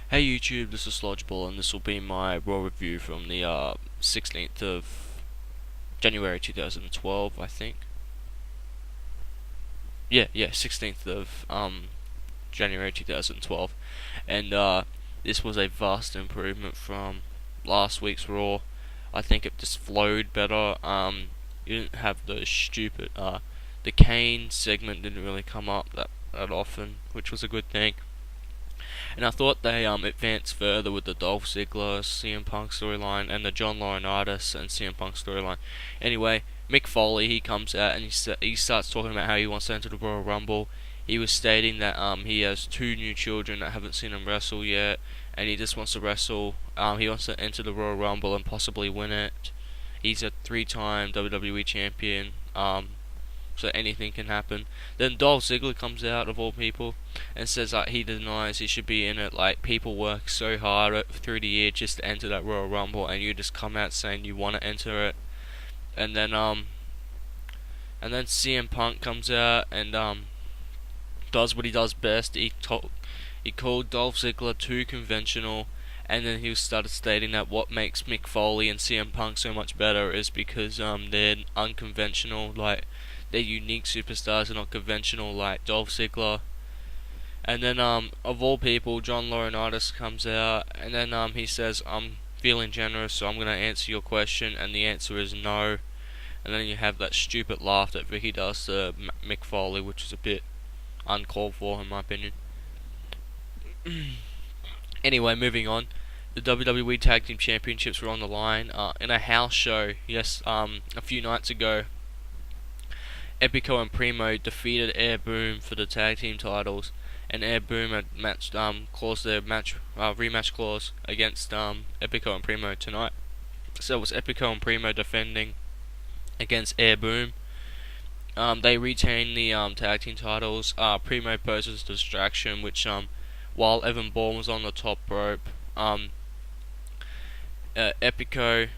Hey YouTube, this is Lodgeball, and this will be my Raw review from the 16th of January 2012, I think. Yeah, 16th of January 2012, and this was a vast improvement from last week's Raw. I think it just flowed better. You didn't have the stupid the Kane segment didn't really come up that often, which was a good thing. And I thought they advanced further with the Dolph Ziggler CM Punk storyline and the John Laurinaitis and CM Punk storyline. Anyway, Mick Foley, he comes out and he starts talking about how he wants to enter the Royal Rumble. He was stating that he has two new children that haven't seen him wrestle yet, and he just wants to wrestle. He wants to enter the Royal Rumble and possibly win it. He's a three-time WWE champion. So anything can happen. Then Dolph Ziggler comes out, of all people, and says that he denies he should be in it. Like, people work so hard through the year just to enter that Royal Rumble, and you just come out saying you want to enter it. And then CM Punk comes out and does what he does best. He called Dolph Ziggler too conventional, and then he started stating that what makes Mick Foley and CM Punk so much better is because they're unconventional. Like, they're unique superstars and not conventional like Dolph Ziggler. And then of all people, John Laurinaitis comes out, and then he says, "I'm feeling generous, so I'm gonna answer your question," and the answer is no. And then you have that stupid laugh that Vicky does to Mick Foley, which is a bit uncalled for in my opinion. Anyway, moving on. The WWE Tag Team Championships were on the line in a house show. Yes, a few nights ago, Epico and Primo defeated Air Boom for the tag team titles, and Air Boom had claused their rematch clause against Epico and Primo tonight. So it was Epico and Primo defending against Air Boom. They retained the tag team titles. Primo poses distraction, which while Evan Bourne was on the top rope, Epico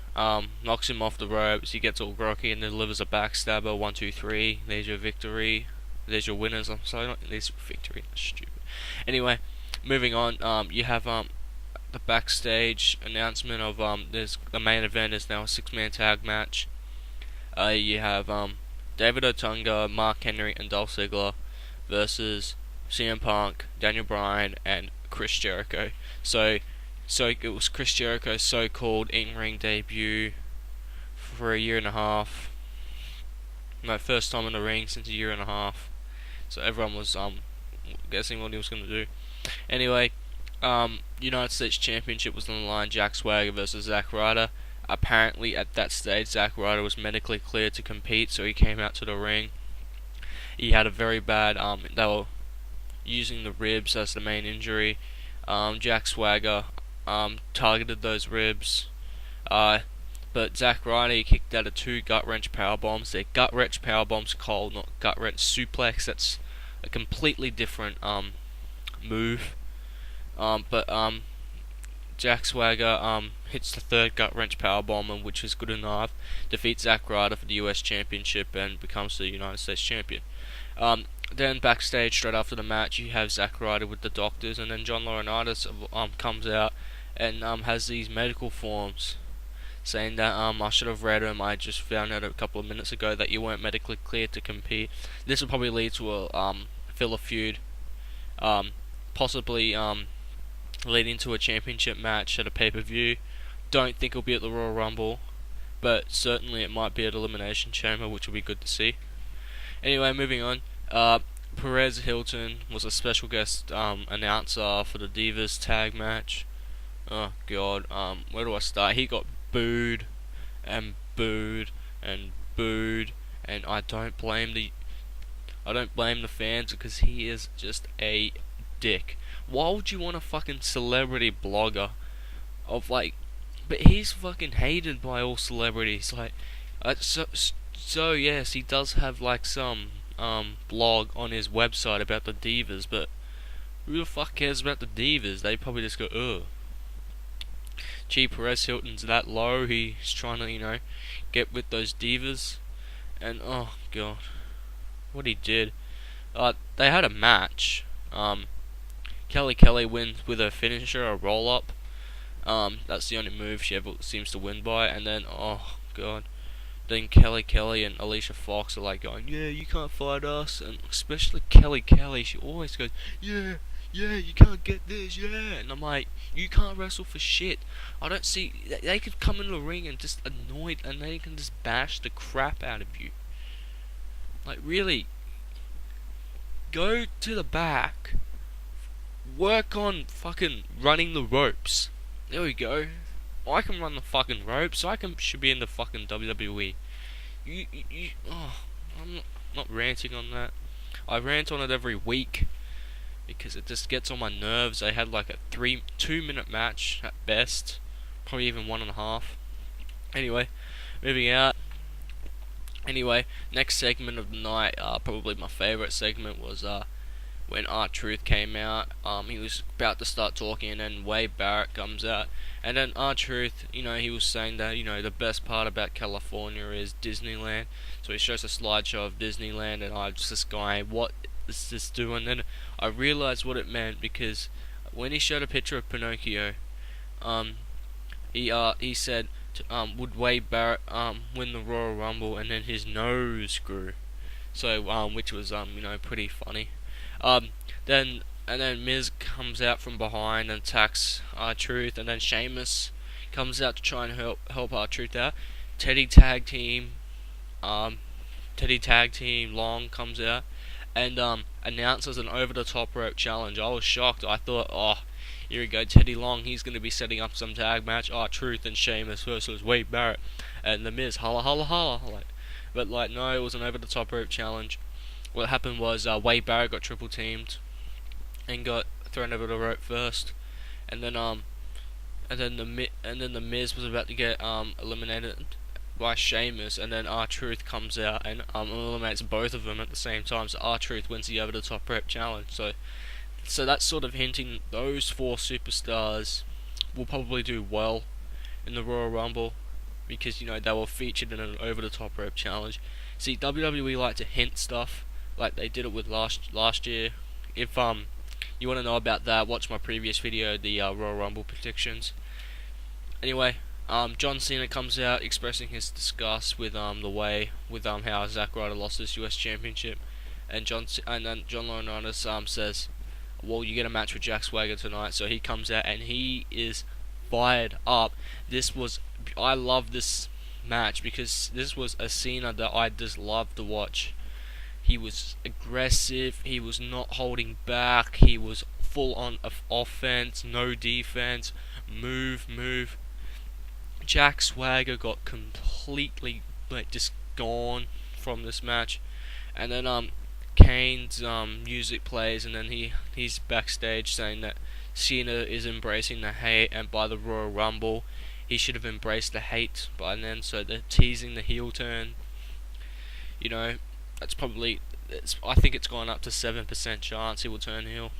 knocks him off the ropes. He gets all groggy and delivers a backstabber. 1, 2, 3. There's your victory. There's your winners. I'm sorry, not there's victory. That's stupid. Anyway, moving on. You have the backstage announcement of there's the main event is now a 6-man tag match. You have David Otunga, Mark Henry, and Dolph Ziggler versus CM Punk, Daniel Bryan, and Chris Jericho. So it was Chris Jericho's so-called in-ring debut for a year and a half. My first time in the ring since a year and a half. So everyone was guessing what he was going to do. Anyway, United States Championship was on the line. Jack Swagger versus Zack Ryder. Apparently at that stage, Zack Ryder was medically cleared to compete, so he came out to the ring. He had a very bad. They were using the ribs as the main injury. Jack Swagger targeted those ribs, but Zack Ryder kicked out of 2 gut wrench power bombs. They're gut wrench power bombs, called not gut wrench suplex. That's a completely different move. But Jack Swagger hits the 3rd gut wrench power bomb, which is good enough. Defeats Zack Ryder for the US Championship and becomes the United States Champion. Then backstage, straight after the match, you have Zack Ryder with the doctors, and then John Laurinaitis comes out and has these medical forms saying that I should have read them. I just found out a couple of minutes ago that you weren't medically cleared to compete. This will probably lead to a filler feud, possibly leading to a championship match at a pay-per-view. Don't think it'll be at the Royal Rumble, but certainly it might be at Elimination Chamber, which will be good to see. Anyway, moving on. Perez Hilton was a special guest announcer for the Divas tag match. Oh god, where do I start? He got booed and booed and booed, and I don't blame the fans because he is just a dick. Why would you want a fucking celebrity blogger of like? But he's fucking hated by all celebrities. Like, so yes, he does have like some blog on his website about the Divas, but who the fuck cares about the Divas? They probably just go, ugh. Gee, Perez Hilton's that low. He's trying to, get with those Divas, and oh god, what he did. They had a match. Kelly wins with a finisher, a roll up. That's the only move she ever seems to win by. And then, oh god, then Kelly and Alicia Fox are like going, yeah, you can't fight us, and especially Kelly, she always goes, yeah, you can't get this, yeah, and I'm like, you can't wrestle for shit. I don't see, they could come in the ring and just annoy, and they can just bash the crap out of you. Like, really, go to the back, work on fucking running the ropes. There we go. I can run the fucking ropes, so should be in the fucking WWE. I'm not ranting on that. I rant on it every week because it just gets on my nerves. I had like a 2 minute match at best, probably even 1.5. Anyway, moving out. Anyway, next segment of the night, probably my favorite segment was when R-Truth came out. He was about to start talking, and then Wade Barrett comes out. And then R-Truth, he was saying that, the best part about California is Disneyland. So he shows a slideshow of Disneyland, and I was just going, what is this doing? And then I realized what it meant, because when he showed a picture of Pinocchio, he said, would Wade Barrett win the Royal Rumble? And then his nose grew. So, which was, pretty funny. Then Miz comes out from behind and attacks R-Truth, and then Sheamus comes out to try and help R-Truth out. Teddy Tag Team Long comes out and announces an over-the-top rope challenge. I was shocked. I thought, oh, here we go, Teddy Long, he's going to be setting up some tag match. R-Truth and Sheamus versus Wade Barrett and The Miz. Holla, holla, holla. But no, it was an over-the-top rope challenge. What happened was Wade Barrett got triple teamed and got thrown over the rope first, and then the Miz was about to get eliminated by Sheamus, and then R-Truth comes out and eliminates both of them at the same time. So R-Truth wins the over the top rope challenge. So that's sort of hinting those 4 superstars will probably do well in the Royal Rumble, because they were featured in an over the top rope challenge. See, WWE like to hint stuff, like they did it with last year. If you want to know about that, watch my previous video, the Royal Rumble predictions. Anyway, John Cena comes out expressing his disgust with how Zack Ryder lost his US Championship, and then John Laurinaitis says, well, you get a match with Jack Swagger tonight. So he comes out and he is fired up. I love this match because this was a Cena that I just loved to watch. He was aggressive, he was not holding back, he was full on offense, no defense, move. Jack Swagger got completely just gone from this match. And then Kane's music plays, and then he's backstage saying that Cena is embracing the hate, and by the Royal Rumble he should have embraced the hate by then. So they're teasing the heel turn. I think it's gone up to 7% chance he will turn heel.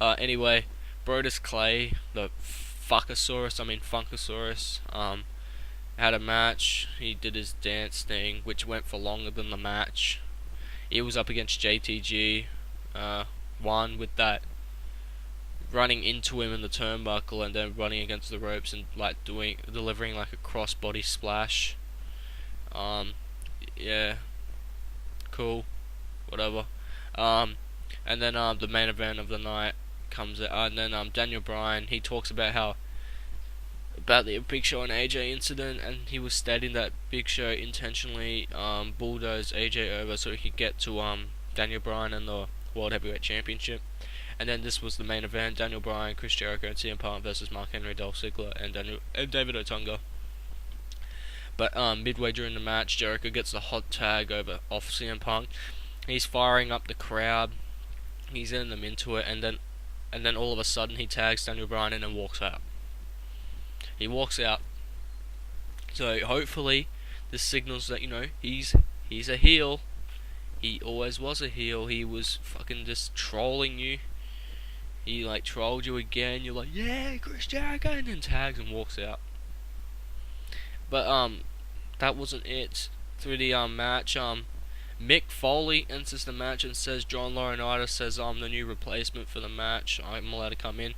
Anyway, Brodus Clay, the Funkasaurus, had a match. He did his dance thing, which went for longer than the match. He was up against JTG, won with that, running into him in the turnbuckle and then running against the ropes and delivering like a cross-body splash. Yeah, cool, whatever. And then the main event of the night comes out, and then Daniel Bryan, he talks about the Big Show and AJ incident, and he was stating that Big Show intentionally bulldozed AJ over so he could get to Daniel Bryan and the World Heavyweight Championship. And then this was the main event: Daniel Bryan, Chris Jericho, and CM Punk versus Mark Henry, Dolph Ziggler, and David Otunga. But midway during the match, Jericho gets the hot tag off CM Punk. He's firing up the crowd. He's getting them into it, and then all of a sudden he tags Daniel Bryan in and walks out. He walks out. So hopefully this signals that he's a heel. He always was a heel. He was fucking just trolling you. He trolled you again. You're like, yeah, Chris Jericho, and then tags and walks out. But that wasn't it through the match. Mick Foley enters the match and says John Laurinaitis says I'm the new replacement for the match. I'm allowed to come in.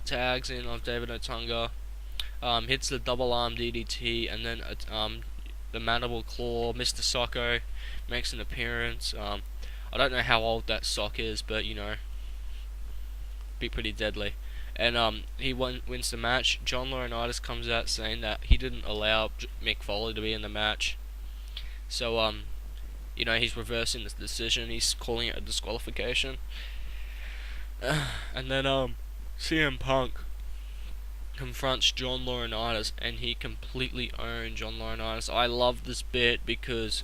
Tags in of David Otunga. Hits the double arm DDT, and then the mandible claw. Mr. Socko makes an appearance. I don't know how old that sock is, but be pretty deadly. And he wins the match. John Laurinaitis comes out saying that he didn't allow Mick Foley to be in the match. So he's reversing this decision. He's calling it a disqualification. And then CM Punk confronts John Laurinaitis, and he completely owned John Laurinaitis. I love this bit because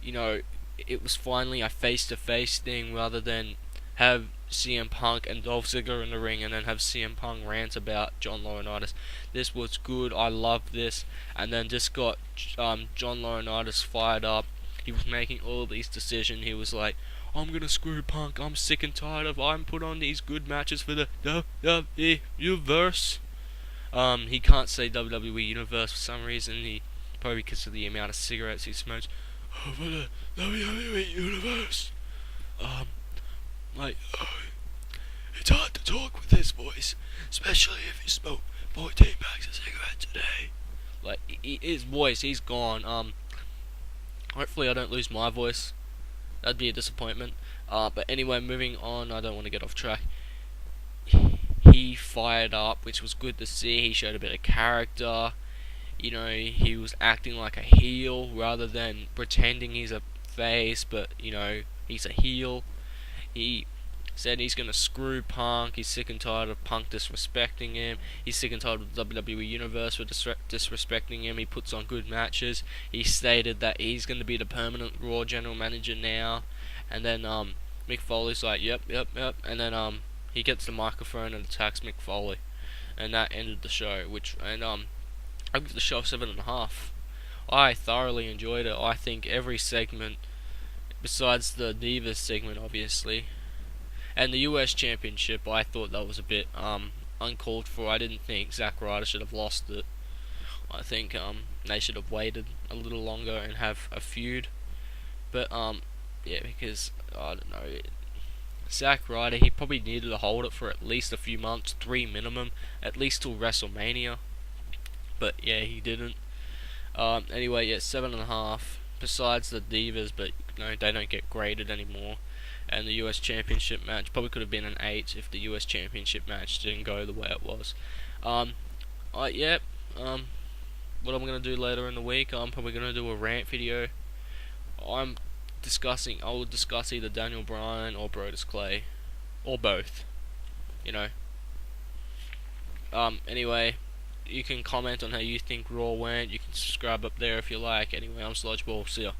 it was finally a face-to-face thing rather than have CM Punk and Dolph Ziggler in the ring and then have CM Punk rant about John Laurinaitis. This was good. I loved this. And then this got John Laurinaitis fired up. He was making all these decisions. He was like, I'm gonna screw Punk. I'm sick and tired of I'm put on these good matches for the WWE Universe. He can't say WWE Universe for some reason. He probably because of the amount of cigarettes he smokes. Oh, for the WWE Universe. It's hard to talk with this voice, especially if you smoke 14 packs of cigarettes a day. Like, his voice, he's gone. Hopefully I don't lose my voice. That'd be a disappointment. But anyway, moving on, I don't want to get off track. He fired up, which was good to see. He showed a bit of character. He was acting like a heel rather than pretending he's a face, but, he's a heel. He said he's gonna screw Punk. He's sick and tired of Punk disrespecting him. He's sick and tired of the WWE Universe for disrespecting him. He puts on good matches. He stated that he's gonna be the permanent Raw general manager now. And then Mick Foley's like, yep. And then he gets the microphone and attacks Mick Foley, and that ended the show. I give the show 7.5. I thoroughly enjoyed it. I think every segment, besides the Divas segment, obviously, and the US Championship, I thought that was a bit uncalled for. I didn't think Zack Ryder should have lost it. I think they should have waited a little longer and have a feud. But because I don't know, Zack Ryder, he probably needed to hold it for at least a few months, 3 minimum, at least till WrestleMania. But yeah, he didn't. Anyway, 7.5. Besides the Divas, but they don't get graded anymore. And the US Championship match probably could have been an 8 if the US Championship match didn't go the way it was. What I'm gonna do later in the week, I'm probably gonna do a rant video. I will discuss either Daniel Bryan or Brodus Clay, or both. Anyway, you can comment on how you think Raw went. You can subscribe up there if you like. Anyway, I'm Sludgeball. See ya.